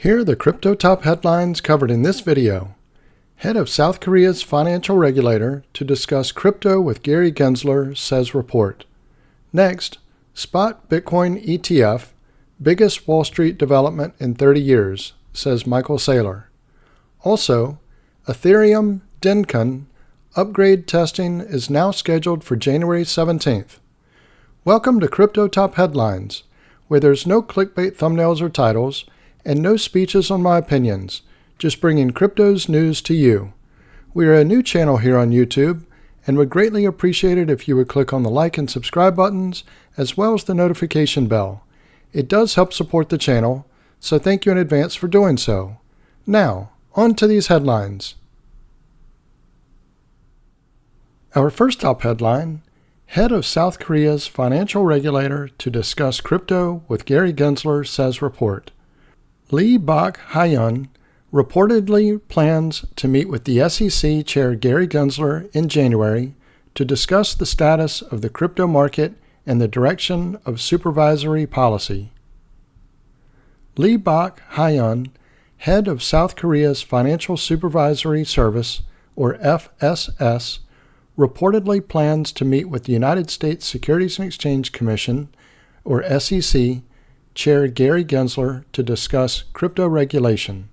Here are the crypto top headlines covered in this video. Head of South Korea's financial regulator to discuss crypto with Gary Gensler, says report. Next, spot Bitcoin ETF, biggest Wall Street development in 30 years, says Michael Saylor. Also, Ethereum Dencun upgrade testing is now scheduled for January 17th. Welcome to Crypto Top Headlines, where there's no clickbait thumbnails or titles, and no speeches on my opinions, just bringing crypto's news to you. We are a new channel here on YouTube, and would greatly appreciate it if you would click on the like and subscribe buttons, as well as the notification bell. It does help support the channel, so thank you in advance for doing so. Now, on to these headlines. Our first top headline, Head of South Korea's financial regulator to discuss crypto with Gary Gensler, says report. Lee Bak-hyun reportedly plans to meet with the SEC Chair Gary Gensler in January to discuss the status of the crypto market and the direction of supervisory policy. Lee Bak-hyun, head of South Korea's Financial Supervisory Service, or FSS, reportedly plans to meet with the United States Securities and Exchange Commission, or SEC, Chair Gary Gensler to discuss crypto regulation.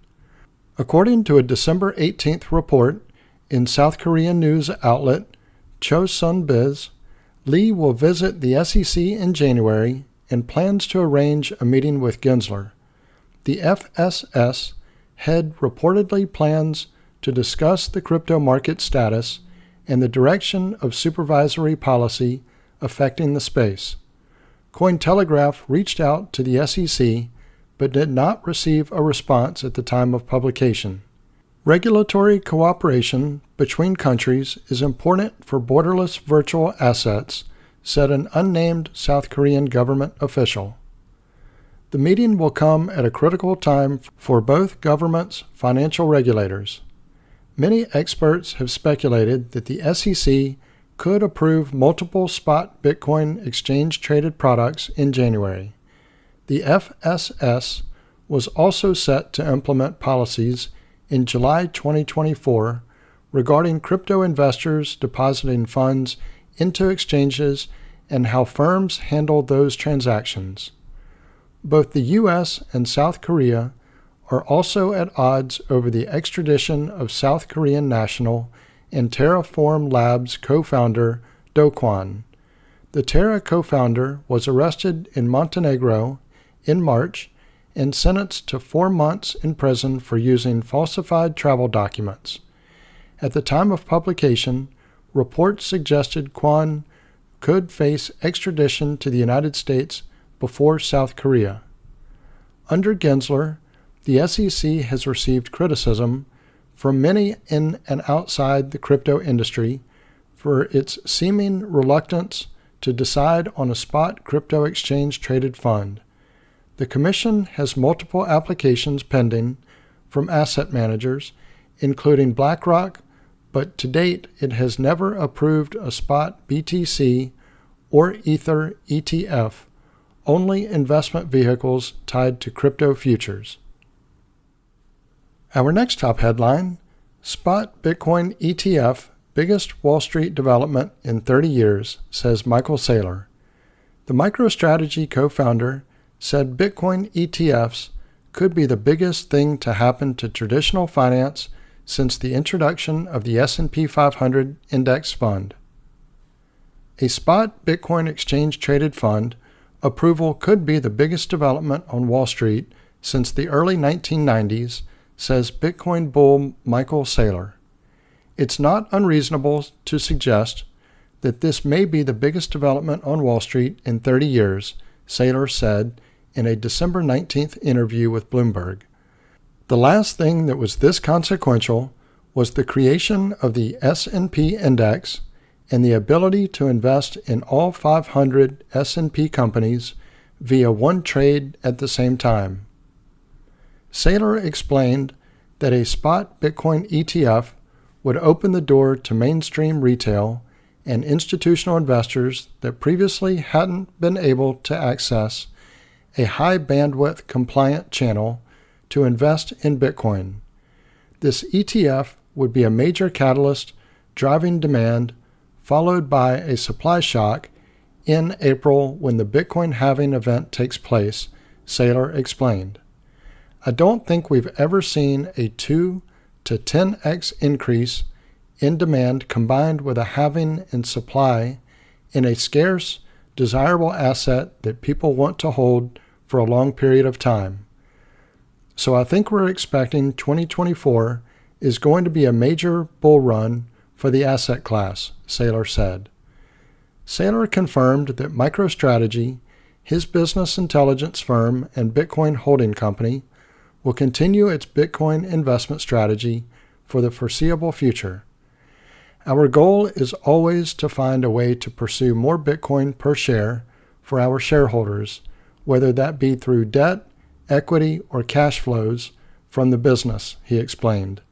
According to a December 18th report in South Korean news outlet Chosun Biz, Lee will visit the SEC in January and plans to arrange a meeting with Gensler. The FSS head reportedly plans to discuss the crypto market status and the direction of supervisory policy affecting the space. Cointelegraph reached out to the SEC, but did not receive a response at the time of publication. Regulatory cooperation between countries is important for borderless virtual assets, said an unnamed South Korean government official. The meeting will come at a critical time for both governments' financial regulators. Many experts have speculated that the SEC could approve multiple spot Bitcoin exchange-traded products in January. The FSS was also set to implement policies in July 2024 regarding crypto investors depositing funds into exchanges and how firms handle those transactions. Both the U.S. and South Korea are also at odds over the extradition of South Korean national and Terraform Labs co-founder Dencun. The Terra co-founder was arrested in Montenegro in March and sentenced to 4 months in prison for using falsified travel documents. At the time of publication, reports suggested Kwon could face extradition to the United States before South Korea. Under Gensler, the SEC has received criticism from many in and outside the crypto industry for its seeming reluctance to decide on a spot crypto exchange-traded fund. The Commission has multiple applications pending from asset managers, including BlackRock, but to date it has never approved a spot BTC or Ether ETF, only investment vehicles tied to crypto futures. Our next top headline, Spot Bitcoin ETF, biggest Wall Street development in 30 years, says Michael Saylor. The MicroStrategy co-founder said Bitcoin ETFs could be the biggest thing to happen to traditional finance since the introduction of the S&P 500 index fund. A spot Bitcoin exchange-traded fund approval could be the biggest development on Wall Street since the early 1990s, says Bitcoin bull Michael Saylor. It's not unreasonable to suggest that this may be the biggest development on Wall Street in 30 years, Saylor said in a December 19th interview with Bloomberg. The last thing that was this consequential was the creation of the S&P index and the ability to invest in all 500 S&P companies via one trade at the same time. Saylor explained that a spot Bitcoin ETF would open the door to mainstream retail and institutional investors that previously hadn't been able to access a high bandwidth compliant channel to invest in Bitcoin. This ETF would be a major catalyst driving demand, followed by a supply shock in April when the Bitcoin halving event takes place, Saylor explained. I don't think we've ever seen a 2 to 10x increase in demand combined with a halving in supply in a scarce, desirable asset that people want to hold for a long period of time. So I think we're expecting 2024 is going to be a major bull run for the asset class, Saylor said. Saylor confirmed that MicroStrategy, his business intelligence firm and Bitcoin holding company, will continue its Bitcoin investment strategy for the foreseeable future. Our goal is always to find a way to pursue more Bitcoin per share for our shareholders, whether that be through debt, equity, or cash flows from the business, he explained.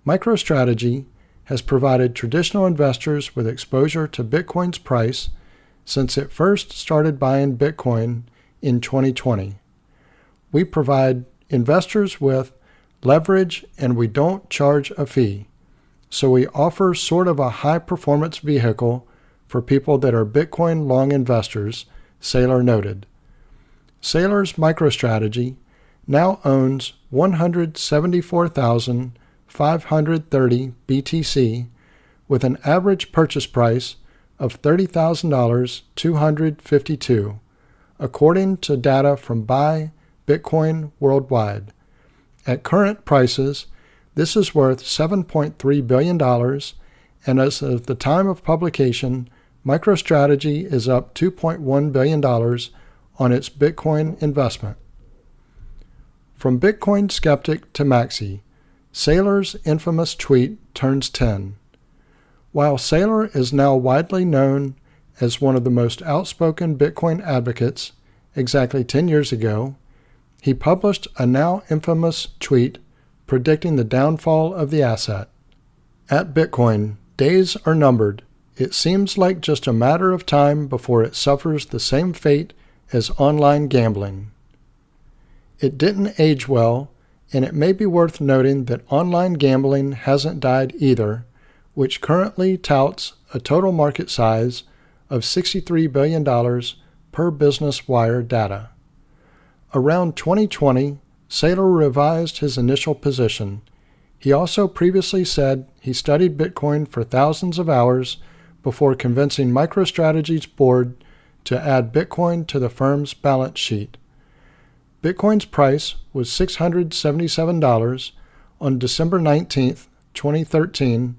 MicroStrategy has provided traditional investors with exposure to Bitcoin's price since it first started buying Bitcoin in 2020. We provide investors with leverage and we don't charge a fee. So we offer sort of a high-performance vehicle for people that are Bitcoin long investors, Saylor noted. Saylor's MicroStrategy now owns 174,530 BTC with an average purchase price of $30,252, according to data from Buy Bitcoin Worldwide. At current prices, this is worth $7.3 billion, and as of the time of publication, MicroStrategy is up $2.1 billion on its Bitcoin investment. From Bitcoin skeptic to Maxi, Saylor's infamous tweet turns 10. While Saylor is now widely known as one of the most outspoken Bitcoin advocates, exactly 10 years ago, he published a now infamous tweet predicting the downfall of the asset. At Bitcoin, days are numbered. It seems like just a matter of time before it suffers the same fate as online gambling. It didn't age well, and it may be worth noting that online gambling hasn't died either, which currently touts a total market size of $63 billion per Business Wire data. Around 2020, Saylor revised his initial position. He also previously said he studied Bitcoin for thousands of hours before convincing MicroStrategy's board to add Bitcoin to the firm's balance sheet. Bitcoin's price was $677 on December 19, 2013,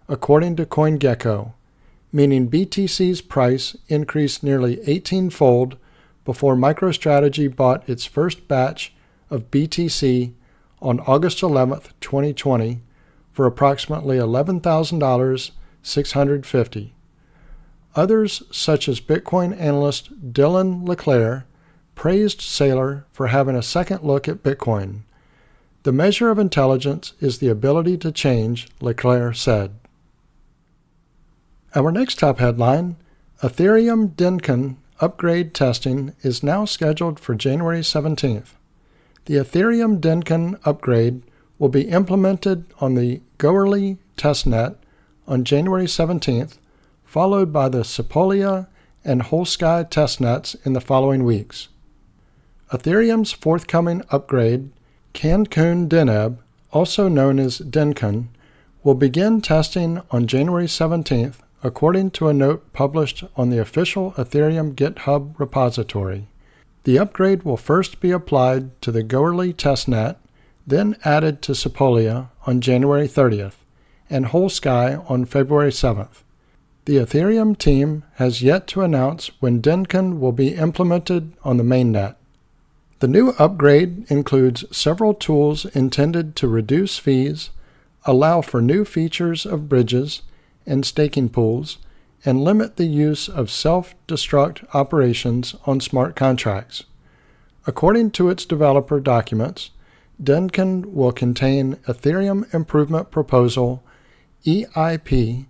according to CoinGecko, meaning BTC's price increased nearly 18-fold before MicroStrategy bought its first batch of BTC on August 11, 2020, for approximately $11,650. Others, such as Bitcoin analyst Dylan LeClaire, praised Saylor for having a second look at Bitcoin. The measure of intelligence is the ability to change, LeClaire said. Our next top headline, Ethereum Dencun upgrade testing is now scheduled for January 17th. The Ethereum Dencun upgrade will be implemented on the Goerli testnet on January 17th, followed by the Sepolia and Wholesky testnets in the following weeks. Ethereum's forthcoming upgrade, Cancun Deneb, also known as Dencun, will begin testing on January 17th, according to a note published on the official Ethereum GitHub repository. The upgrade will first be applied to the Goerli testnet, then added to Sepolia on January 30th, and Wholesky on February 7th. The Ethereum team has yet to announce when Dencun will be implemented on the mainnet. The new upgrade includes several tools intended to reduce fees, allow for new features of bridges and staking pools, and limit the use of self-destruct operations on smart contracts. According to its developer documents, Dencun will contain Ethereum Improvement Proposal EIP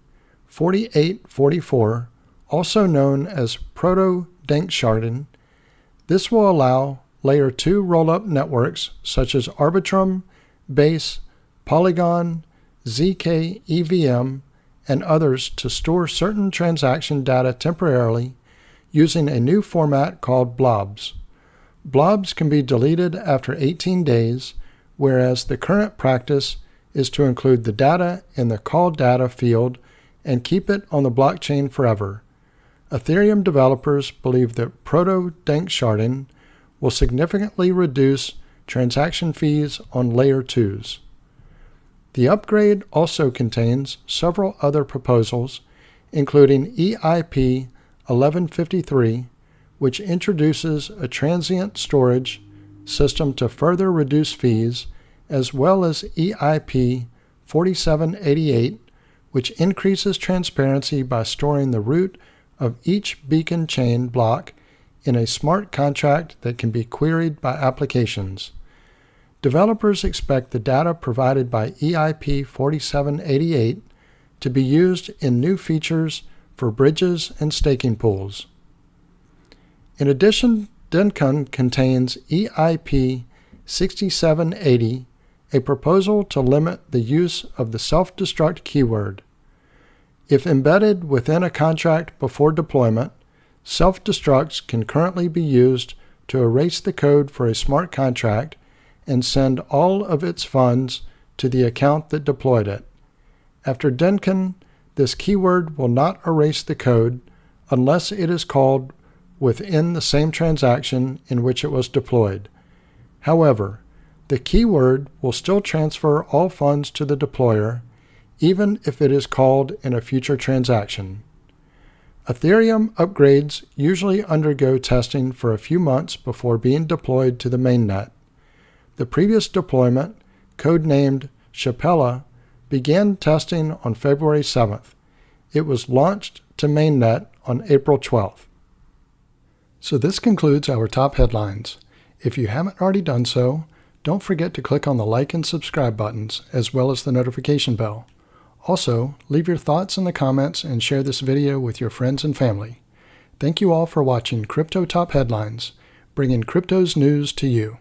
4844, also known as Proto-Danksharding. This will allow Layer 2 rollup networks such as Arbitrum, Base, Polygon, ZK EVM, and others to store certain transaction data temporarily using a new format called blobs. Blobs can be deleted after 18 days, whereas the current practice is to include the data in the call data field and keep it on the blockchain forever. Ethereum developers believe that proto-danksharding will significantly reduce transaction fees on Layer 2s. The upgrade also contains several other proposals, including EIP 1153, which introduces a transient storage system to further reduce fees, as well as EIP 4788, which increases transparency by storing the root of each beacon chain block in a smart contract that can be queried by applications. Developers expect the data provided by EIP 4788 to be used in new features for bridges and staking pools. In addition, Dencun contains EIP 6780, a proposal to limit the use of the self-destruct keyword. If embedded within a contract before deployment, self-destructs can currently be used to erase the code for a smart contract and send all of its funds to the account that deployed it. After Dencun, this keyword will not erase the code unless it is called within the same transaction in which it was deployed. However, the keyword will still transfer all funds to the deployer, even if it is called in a future transaction. Ethereum upgrades usually undergo testing for a few months before being deployed to the mainnet. The previous deployment, codenamed Chapella, began testing on February 7th. It was launched to mainnet on April 12th. So this concludes our top headlines. If you haven't already done so, don't forget to click on the like and subscribe buttons, as well as the notification bell. Also, leave your thoughts in the comments and share this video with your friends and family. Thank you all for watching Crypto Top Headlines, bringing crypto's news to you.